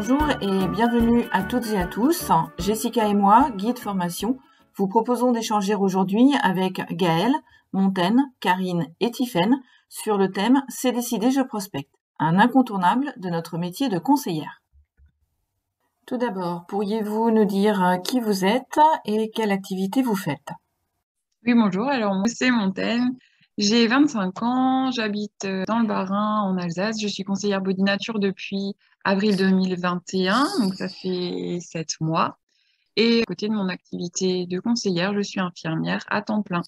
Bonjour et bienvenue à toutes et à tous. Jessica et moi, guide formation, vous proposons d'échanger aujourd'hui avec Gaëlle, Montaine, Karine et Tiffaine sur le thème « C'est décidé, je prospecte », un incontournable de notre métier de conseillère. Tout d'abord, pourriez-vous nous dire qui vous êtes et quelle activité vous faites? Oui, bonjour. Alors, moi, c'est Montaine. J'ai 25 ans. J'habite dans le Bas-Rhin, en Alsace. Je suis conseillère Body Nature depuis avril 2021, donc ça fait 7 mois. Et à côté de mon activité de conseillère, je suis infirmière à temps plein.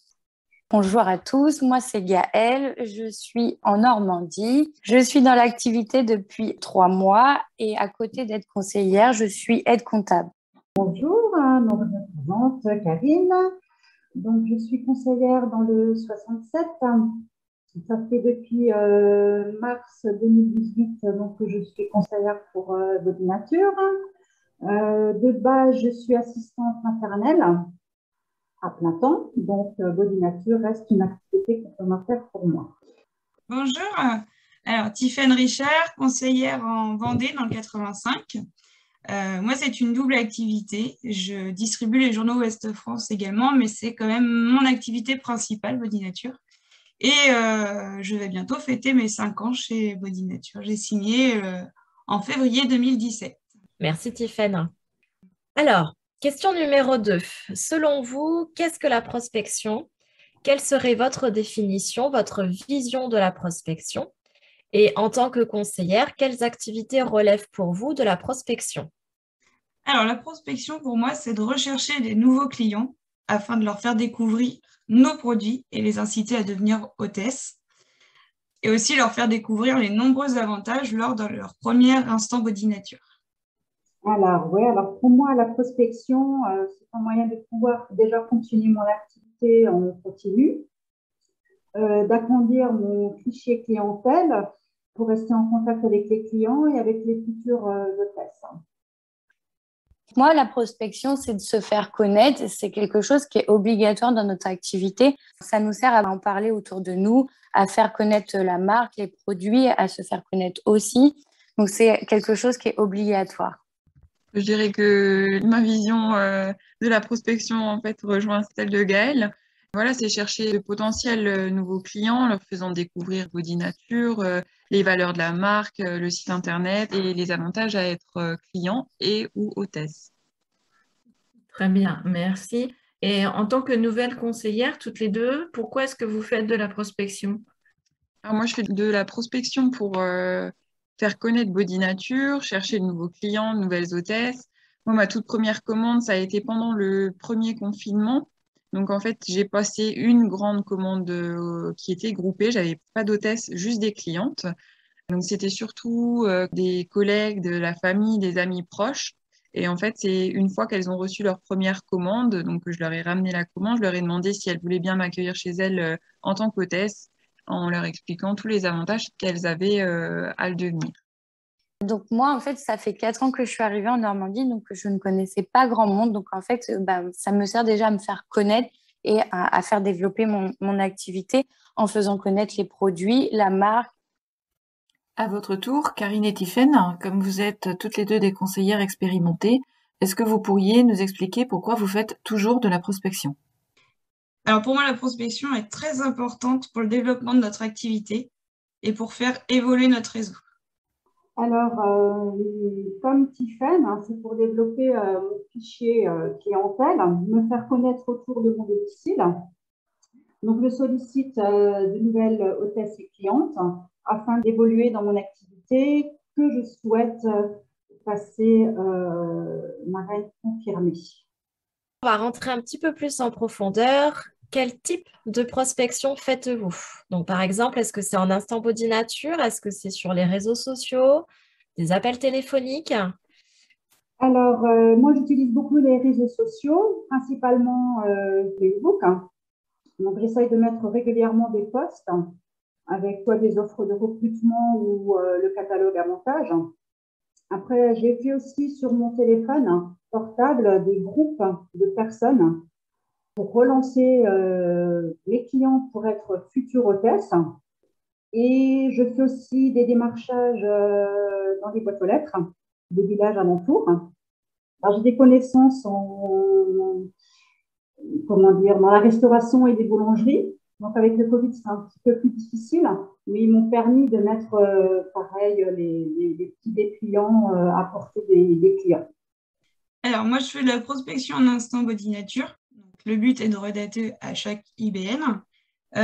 Bonjour à tous, moi c'est Gaëlle, je suis en Normandie. Je suis dans l'activité depuis 3 mois et à côté d'être conseillère, je suis aide comptable. Bonjour, donc je me présente Karine. Donc, je suis conseillère dans le 67. Ça fait depuis mars 2018 donc, que je suis conseillère pour Body Nature. De base, je suis assistante maternelle à plein temps. Donc, Body Nature reste une activité complémentaire pour moi. Bonjour, alors Tiffaine Richard, conseillère en Vendée dans le 85. Moi, c'est une double activité. Je distribue les journaux Ouest-France également, mais c'est quand même mon activité principale, Body Nature. Et je vais bientôt fêter mes 5 ans chez Body Nature. J'ai signé en février 2017. Merci Tiffaine. Alors, question numéro 2. Selon vous, qu'est-ce que la prospection? Quelle serait votre définition, votre vision de la prospection? Et en tant que conseillère, quelles activités relèvent pour vous de la prospection? Alors, la prospection, pour moi, c'est de rechercher des nouveaux clients afin de leur faire découvrir nos produits et les inciter à devenir hôtesses. Et aussi leur faire découvrir les nombreux avantages lors de leur premier instant Body Nature. Alors, oui, alors pour moi, la prospection, c'est un moyen de pouvoir déjà continuer mon activité en continu, d'agrandir mon fichier clientèle pour rester en contact avec les clients et avec les futures hôtesses. Moi, la prospection, c'est de se faire connaître. C'est quelque chose qui est obligatoire dans notre activité. Ça nous sert à en parler autour de nous, à faire connaître la marque, les produits, à se faire connaître aussi. Donc, c'est quelque chose qui est obligatoire. Je dirais que ma vision de la prospection, en fait, rejoint celle de Gaëlle. Voilà, c'est chercher de potentiels nouveaux clients, en leur faisant découvrir Body Nature, les valeurs de la marque, le site internet et les avantages à être client et ou hôtesse. Très bien, merci. Et en tant que nouvelle conseillère, toutes les deux, pourquoi est-ce que vous faites de la prospection? Alors moi, je fais de la prospection pour faire connaître Body Nature, chercher de nouveaux clients, de nouvelles hôtesses. Moi, ma toute première commande, ça a été pendant le premier confinement. Donc, en fait, j'ai passé une grande commande qui était groupée. J'avais pas d'hôtesse, juste des clientes. Donc, c'était surtout des collègues, de la famille, des amis proches. Et en fait, c'est une fois qu'elles ont reçu leur première commande, donc je leur ai ramené la commande, je leur ai demandé si elles voulaient bien m'accueillir chez elles en tant qu'hôtesse, en leur expliquant tous les avantages qu'elles avaient à le devenir. Donc moi, en fait, ça fait 4 ans que je suis arrivée en Normandie, donc je ne connaissais pas grand monde. Donc en fait, ça me sert déjà à me faire connaître et à faire développer mon activité en faisant connaître les produits, la marque. À votre tour, Karine et Tiffaine, comme vous êtes toutes les deux des conseillères expérimentées, est-ce que vous pourriez nous expliquer pourquoi vous faites toujours de la prospection? Alors pour moi, la prospection est très importante pour le développement de notre activité et pour faire évoluer notre réseau. Alors, comme Tiffaine, c'est pour développer mon fichier clientèle, me faire connaître autour de mon domicile. Donc, je sollicite de nouvelles hôtesses et clientes afin d'évoluer dans mon activité que je souhaite passer marraine confirmée. On va rentrer un petit peu plus en profondeur. Quel type de prospection faites-vous? Donc, par exemple, est-ce que c'est en instant Body Nature? Est-ce que c'est sur les réseaux sociaux? Des appels téléphoniques? Alors, moi, j'utilise beaucoup les réseaux sociaux, principalement Facebook. Donc, j'essaye de mettre régulièrement des posts avec soit des offres de recrutement ou le catalogue avantage. Après, j'ai fait aussi sur mon téléphone portable des groupes de personnes pour relancer mes clients pour être futurs hôtesses. Et je fais aussi des démarchages dans les boîtes aux lettres des villages alentours. Alors, j'ai des connaissances dans la restauration et des boulangeries. Donc, avec le Covid, c'est un petit peu plus difficile, mais ils m'ont permis de mettre, pareil, les petits dépliants à portée des clients. Alors, moi, je fais de la prospection en instant body nature. Donc, le but est de redater à chaque IBN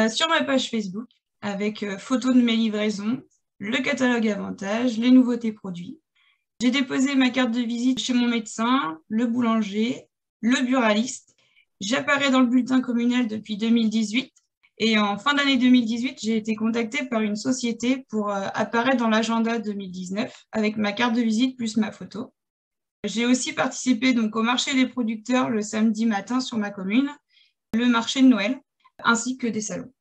sur ma page Facebook avec photos de mes livraisons, le catalogue avantages, les nouveautés produits. J'ai déposé ma carte de visite chez mon médecin, le boulanger, le buraliste. J'apparais dans le bulletin communal depuis 2018. Et en fin d'année 2018, j'ai été contactée par une société pour apparaître dans l'agenda 2019 avec ma carte de visite plus ma photo. J'ai aussi participé donc, au marché des producteurs le samedi matin sur ma commune, le marché de Noël, ainsi que des salons.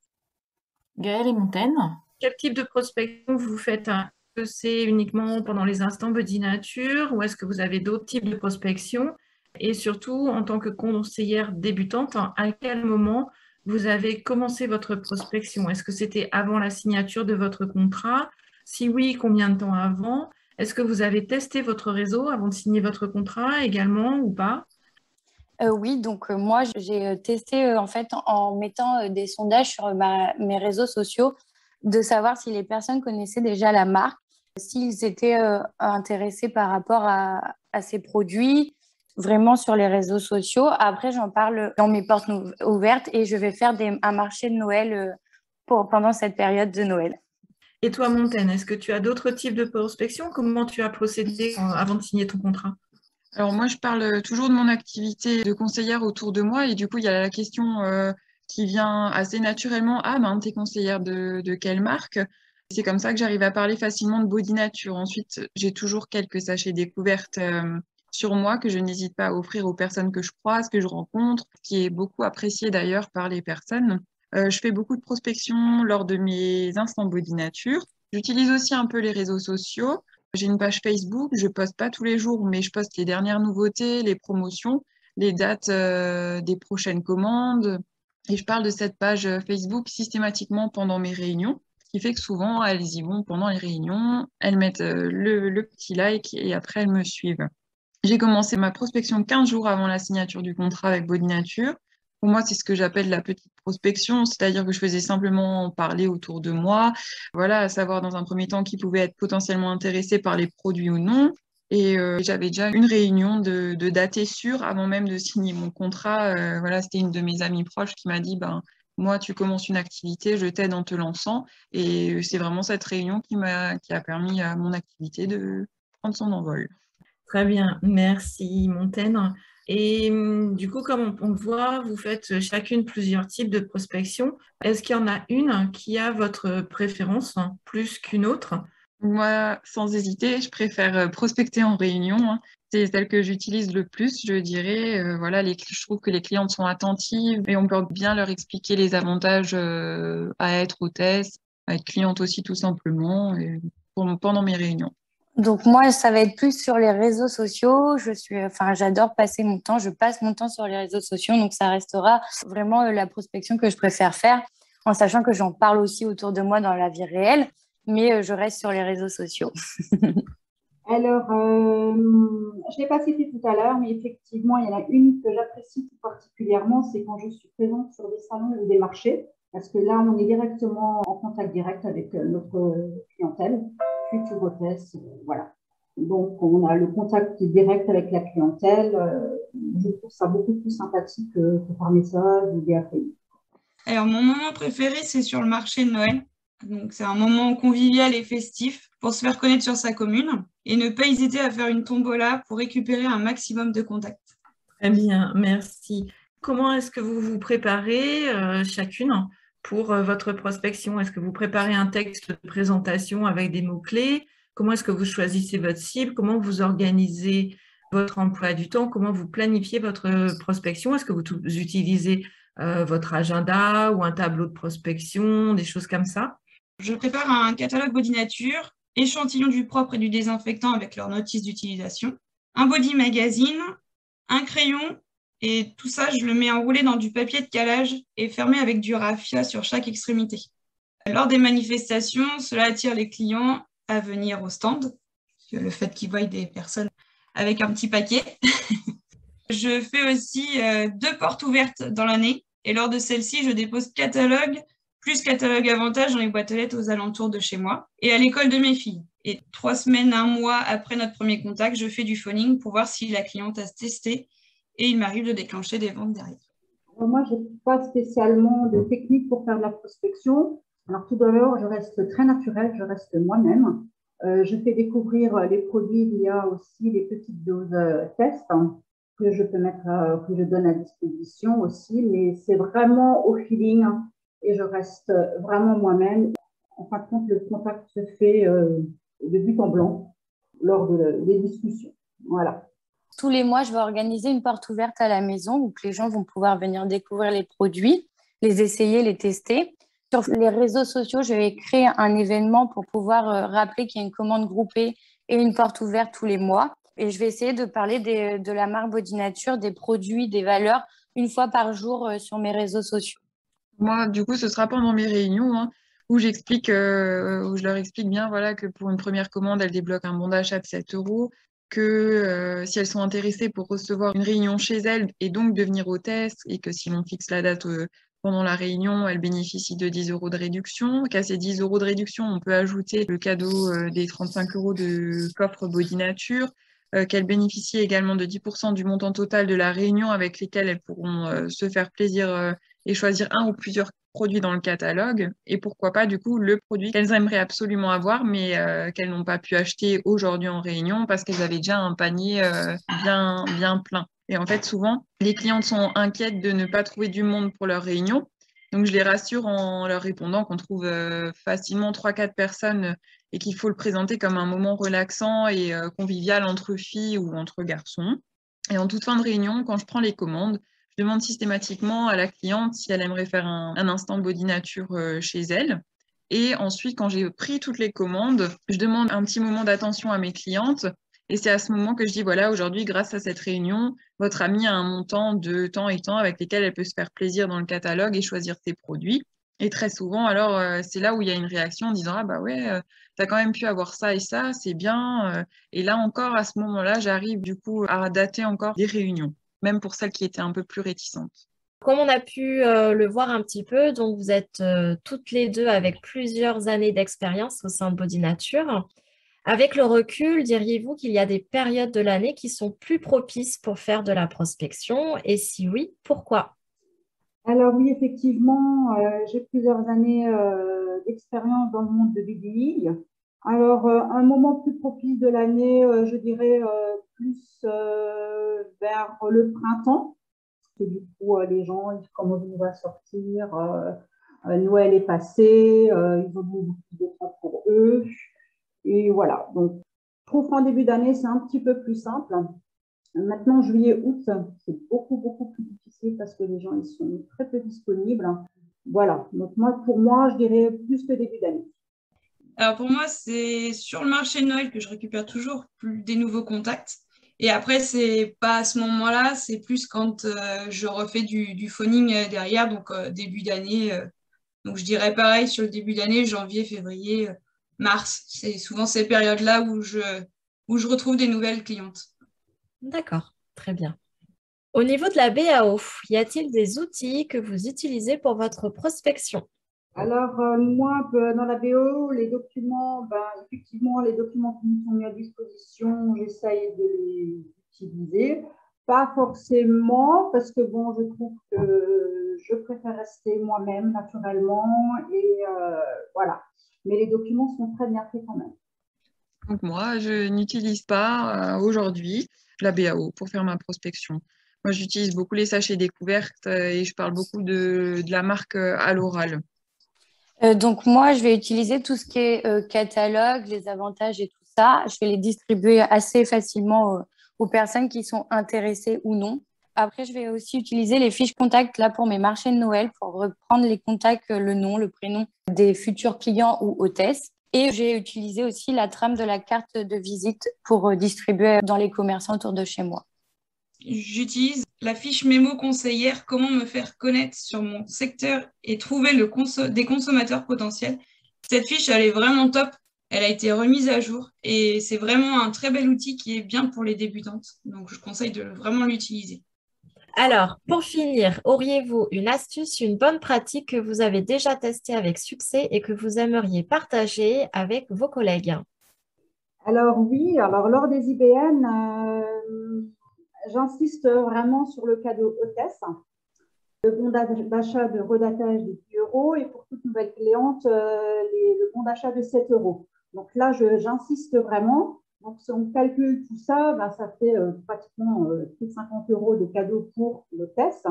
Gaëlle et Montaigne. Quel type de prospection vous faites? Est-ce que c'est uniquement pendant les instants body nature ou est-ce que vous avez d'autres types de prospection? Et surtout, en tant que conseillère débutante, à quel moment vous avez commencé votre prospection? Est-ce que c'était avant la signature de votre contrat? Si oui, combien de temps avant? Est-ce que vous avez testé votre réseau avant de signer votre contrat également ou pas? Oui, donc moi, j'ai testé en fait en mettant des sondages sur mes réseaux sociaux de savoir si les personnes connaissaient déjà la marque, s'ils étaient intéressés par rapport à ces produits, vraiment sur les réseaux sociaux. Après, j'en parle dans mes portes ouvertes et je vais faire un marché de Noël pendant cette période de Noël. Et toi, Montaigne, est-ce que tu as d'autres types de prospection? Comment tu as procédé avant de signer ton contrat? Alors moi, je parle toujours de mon activité de conseillère autour de moi et du coup, il y a la question qui vient assez naturellement. Ah, ben, t'es conseillère de quelle marque? C'est comme ça que j'arrive à parler facilement de body nature. Ensuite, j'ai toujours quelques sachets découvertes sur moi que je n'hésite pas à offrir aux personnes que je croise, que je rencontre, qui est beaucoup apprécié d'ailleurs par les personnes. Je fais beaucoup de prospection lors de mes instants body nature. J'utilise aussi un peu les réseaux sociaux. J'ai une page Facebook, je poste pas tous les jours, mais je poste les dernières nouveautés, les promotions, les dates des prochaines commandes. Et je parle de cette page Facebook systématiquement pendant mes réunions, ce qui fait que souvent, elles y vont pendant les réunions, elles mettent le petit like et après, elles me suivent. J'ai commencé ma prospection 15 jours avant la signature du contrat avec Body Nature. Pour moi, c'est ce que j'appelle la petite prospection, c'est-à-dire que je faisais simplement parler autour de moi, voilà, à savoir dans un premier temps qui pouvait être potentiellement intéressé par les produits ou non. Et j'avais déjà une réunion de dater sûre avant même de signer mon contrat. Voilà, c'était une de mes amies proches qui m'a dit, ben, moi, tu commences une activité, je t'aide en te lançant. Et c'est vraiment cette réunion qui a permis à mon activité de prendre son envol. Très bien, merci Montaigne. Et du coup, comme on voit, vous faites chacune plusieurs types de prospection. Est-ce qu'il y en a une qui a votre préférence plus qu'une autre? Moi, sans hésiter, je préfère prospecter en réunion. C'est celle que j'utilise le plus, je dirais. Voilà, je trouve que les clientes sont attentives et on peut bien leur expliquer les avantages à être hôtesse, à être cliente aussi tout simplement pendant mes réunions. Donc moi, ça va être plus sur les réseaux sociaux. J'adore passer mon temps. Je passe mon temps sur les réseaux sociaux, donc ça restera vraiment la prospection que je préfère faire, en sachant que j'en parle aussi autour de moi dans la vie réelle, mais je reste sur les réseaux sociaux. Alors, je ne l'ai pas cité tout à l'heure, mais effectivement, il y en a une que j'apprécie tout particulièrement, c'est quand je suis présente sur des salons ou des marchés, parce que là, on est directement en contact direct avec notre clientèle, future hôtesse, voilà. Donc, on a le contact direct avec la clientèle. Je trouve ça beaucoup plus sympathique que par message ou des appels. Alors, mon moment préféré, c'est sur le marché de Noël. Donc, c'est un moment convivial et festif pour se faire connaître sur sa commune et ne pas hésiter à faire une tombola pour récupérer un maximum de contacts. Très bien, merci. Comment est-ce que vous vous préparez chacune pour votre prospection? Est-ce que vous préparez un texte de présentation avec des mots-clés? Comment est-ce que vous choisissez votre cible? Comment vous organisez votre emploi du temps? Comment vous planifiez votre prospection? Est-ce que vous utilisez votre agenda ou un tableau de prospection, des choses comme ça? Je prépare un catalogue body nature, échantillon du propre et du désinfectant avec leur notice d'utilisation, un body magazine, un crayon, et tout ça, je le mets enroulé dans du papier de calage et fermé avec du raffia sur chaque extrémité. Lors des manifestations, cela attire les clients à venir au stand. que le fait qu'ils voient des personnes avec un petit paquet. Je fais aussi 2 portes ouvertes dans l'année. Et lors de celle-ci, je dépose catalogue plus catalogue avantage dans les boîtes aux lettres aux alentours de chez moi et à l'école de mes filles. Et 3 semaines, 1 mois après notre premier contact, je fais du phoning pour voir si la cliente a testé et il m'arrive de déclencher des ventes derrière. Moi, je n'ai pas spécialement de technique pour faire de la prospection. Alors, tout d'abord, je reste très naturelle, je reste moi-même. Je fais découvrir les produits. Il y a aussi les petites doses tests que je peux mettre, que je donne à disposition aussi, mais c'est vraiment au feeling et je reste vraiment moi-même. En fin de compte, le contact se fait de but en blanc lors des discussions. Voilà. Tous les mois, je vais organiser une porte ouverte à la maison où les gens vont pouvoir venir découvrir les produits, les essayer, les tester. Sur les réseaux sociaux, je vais créer un événement pour pouvoir rappeler qu'il y a une commande groupée et une porte ouverte tous les mois. Et je vais essayer de parler de la marque Body Nature, des produits, des valeurs, une fois par jour sur mes réseaux sociaux. Moi, du coup, ce sera pendant mes réunions où où je leur explique bien voilà, que pour une première commande, elles débloquent un bon d'achat de 7 €, que si elles sont intéressées pour recevoir une réunion chez elles et donc de venir au test, et que si l'on fixe la date pendant la réunion, elles bénéficient de 10 € de réduction, qu'à ces 10 € de réduction, on peut ajouter le cadeau des 35 € de coffre Body Nature, qu'elles bénéficient également de 10% du montant total de la réunion avec lesquels elles pourront se faire plaisir et choisir un ou plusieurs produits dans le catalogue, et pourquoi pas du coup le produit qu'elles aimeraient absolument avoir mais qu'elles n'ont pas pu acheter aujourd'hui en réunion parce qu'elles avaient déjà un panier bien plein. Et en fait, souvent, les clientes sont inquiètes de ne pas trouver du monde pour leur réunion. Donc, je les rassure en leur répondant qu'on trouve facilement 3-4 personnes et qu'il faut le présenter comme un moment relaxant et convivial entre filles ou entre garçons. Et en toute fin de réunion, quand je prends les commandes, je demande systématiquement à la cliente si elle aimerait faire un instant Body Nature chez elle. Et ensuite, quand j'ai pris toutes les commandes, je demande un petit moment d'attention à mes clientes. Et c'est à ce moment que je dis, voilà, aujourd'hui, grâce à cette réunion, votre amie a un montant de temps et temps avec lesquels elle peut se faire plaisir dans le catalogue et choisir ses produits. Et très souvent, alors, c'est là où il y a une réaction en disant, ah bah ouais, tu as quand même pu avoir ça et ça, c'est bien. Et là encore, à ce moment-là, j'arrive du coup à dater encore des réunions, même pour celles qui étaient un peu plus réticentes. Comme on a pu le voir un petit peu, donc vous êtes toutes les deux avec plusieurs années d'expérience au sein de Body Nature. Avec le recul, diriez-vous qu'il y a des périodes de l'année qui sont plus propices pour faire de la prospection? Et si oui, pourquoi? Alors oui, effectivement, j'ai plusieurs années d'expérience dans le monde de BDI. Alors, un moment plus propice de l'année, je dirais plus vers le printemps. Et du coup, les gens ils commencent à sortir. Noël est passé, ils ont beaucoup plus de temps pour eux. Et voilà, donc je trouve qu'en début d'année, c'est un petit peu plus simple. Maintenant, juillet, août, c'est beaucoup plus difficile parce que les gens ils sont très peu disponibles. Voilà, donc pour moi, je dirais plus que début d'année. Alors pour moi, c'est sur le marché de Noël que je récupère toujours des nouveaux contacts. Et après, c'est pas à ce moment-là, c'est plus quand je refais du phoning derrière, donc début d'année. Donc je dirais pareil sur le début d'année, janvier, février, mars. C'est souvent ces périodes-là où je retrouve des nouvelles clientes. D'accord, très bien. Au niveau de la BAO, y a-t-il des outils que vous utilisez pour votre prospection? Alors, moi, dans la BO, les documents, effectivement, les documents qui nous sont mis à disposition, j'essaye de les utiliser. Pas forcément, parce que bon, je trouve que je préfère rester moi-même naturellement et voilà. Mais les documents sont très bien faits quand même. Donc moi, je n'utilise pas aujourd'hui la BAO pour faire ma prospection. Moi, j'utilise beaucoup les sachets découvertes et je parle beaucoup de la marque à l'oral. Donc moi, je vais utiliser tout ce qui est catalogue, les avantages et tout ça. Je vais les distribuer assez facilement aux personnes qui sont intéressées ou non. Après, je vais aussi utiliser les fiches contacts là pour mes marchés de Noël pour reprendre les contacts, le nom, le prénom des futurs clients ou hôtesses. Et j'ai utilisé aussi la trame de la carte de visite pour distribuer dans les commerçants autour de chez moi. J'utilise la fiche mémo conseillère, comment me faire connaître sur mon secteur et trouver des consommateurs potentiels. Cette fiche, elle est vraiment top. Elle a été remise à jour et c'est vraiment un très bel outil qui est bien pour les débutantes. Donc, je conseille de vraiment l'utiliser. Alors, pour finir, auriez-vous une astuce, une bonne pratique que vous avez déjà testée avec succès et que vous aimeriez partager avec vos collègues? Alors oui, alors lors des IBN, j'insiste vraiment sur le cadeau hôtesse, le bon d'achat de redatage de 10 € et pour toute nouvelle cliente, le bon d'achat de 7 €. Donc là, j'insiste vraiment. Donc si on calcule tout ça, ben, ça fait pratiquement plus de 50 € de cadeau pour l'hôtesse.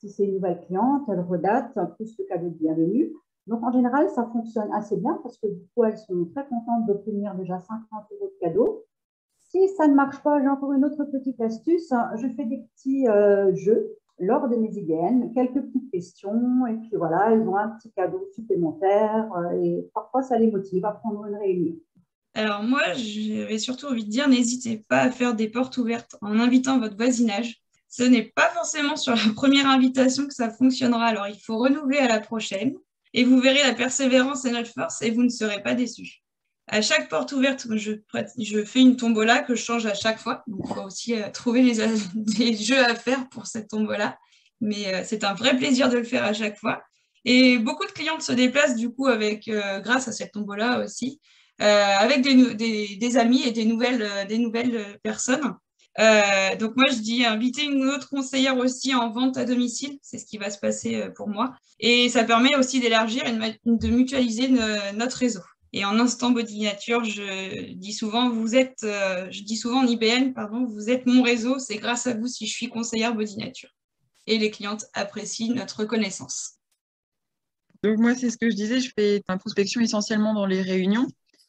Si c'est une nouvelle cliente, elle redate, plus le cadeau de bienvenue. Donc en général, ça fonctionne assez bien parce que du coup, elles sont très contentes d'obtenir déjà 50 € de cadeau. Si ça ne marche pas, j'ai encore une autre petite astuce. Je fais des petits jeux lors de mes IBN, quelques petites questions, et puis voilà, elles ont un petit cadeau supplémentaire, et parfois ça les motive à prendre une réunion. Alors moi, j'avais surtout envie de dire, n'hésitez pas à faire des portes ouvertes en invitant votre voisinage. Ce n'est pas forcément sur la première invitation que ça fonctionnera, alors il faut renouveler à la prochaine, et vous verrez, la persévérance est notre force, et vous ne serez pas déçus. À chaque porte ouverte, je fais une tombola que je change à chaque fois. Donc, il faut aussi trouver des jeux à faire pour cette tombola. Mais c'est un vrai plaisir de le faire à chaque fois. Et beaucoup de clientes se déplacent du coup grâce à cette tombola aussi, avec des amis et des nouvelles personnes. Donc moi, je dis inviter une autre conseillère aussi en vente à domicile. C'est ce qui va se passer pour moi. Et ça permet aussi d'élargir et de mutualiser notre réseau. Et en instant Bodinature, je dis souvent en IBN, vous êtes mon réseau, c'est grâce à vous si je suis conseillère Bodinature. Et les clientes apprécient notre reconnaissance. Donc moi, c'est ce que je disais, je fais une prospection essentiellement dans les réunions.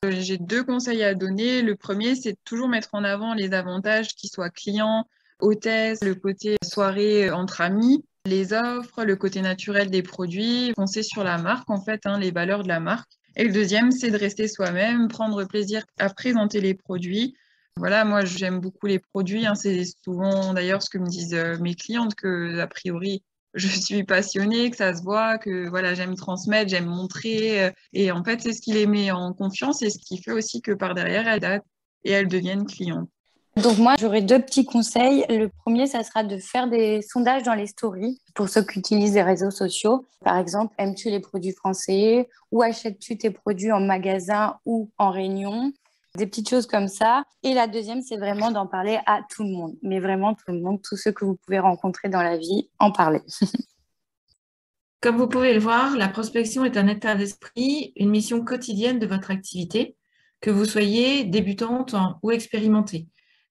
J'ai 2 conseils à donner. Le premier, c'est de toujours mettre en avant les avantages, qu'ils soient clients, hôtesse, le côté soirée entre amis, les offres, le côté naturel des produits, foncer sur la marque, en fait, les valeurs de la marque. Et le deuxième, c'est de rester soi-même, prendre plaisir à présenter les produits. Voilà, moi, j'aime beaucoup les produits. C'est souvent d'ailleurs ce que me disent mes clientes, que a priori, je suis passionnée, que ça se voit, que voilà, j'aime transmettre, j'aime montrer. Et en fait, c'est ce qui les met en confiance et ce qui fait aussi que par derrière, elles datent et elles deviennent clientes. Donc moi, j'aurais 2 petits conseils. Le premier, ça sera de faire des sondages dans les stories pour ceux qui utilisent les réseaux sociaux. Par exemple, aimes-tu les produits français ou achètes-tu tes produits en magasin ou en réunion? Des petites choses comme ça. Et la deuxième, c'est vraiment d'en parler à tout le monde. Mais vraiment tout le monde, tous ceux que vous pouvez rencontrer dans la vie, en parler. Comme vous pouvez le voir, la prospection est un état d'esprit, une mission quotidienne de votre activité, que vous soyez débutante ou expérimentée.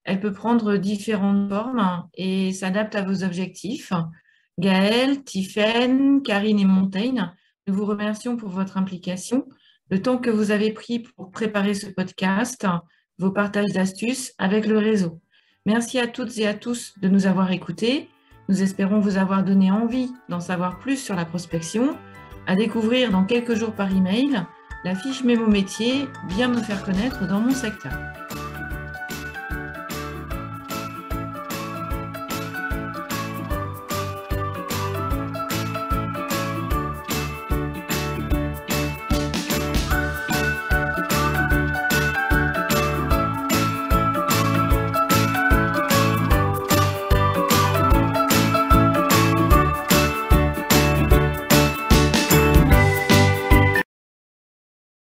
Elle peut prendre différentes formes et s'adapte à vos objectifs. Gaëlle, Tiffaine, Karine et Montaigne, nous vous remercions pour votre implication, le temps que vous avez pris pour préparer ce podcast, vos partages d'astuces avec le réseau. Merci à toutes et à tous de nous avoir écoutés. Nous espérons vous avoir donné envie d'en savoir plus sur la prospection, à découvrir dans quelques jours par email la fiche Mémo Métier « Bien me faire connaître dans mon secteur ».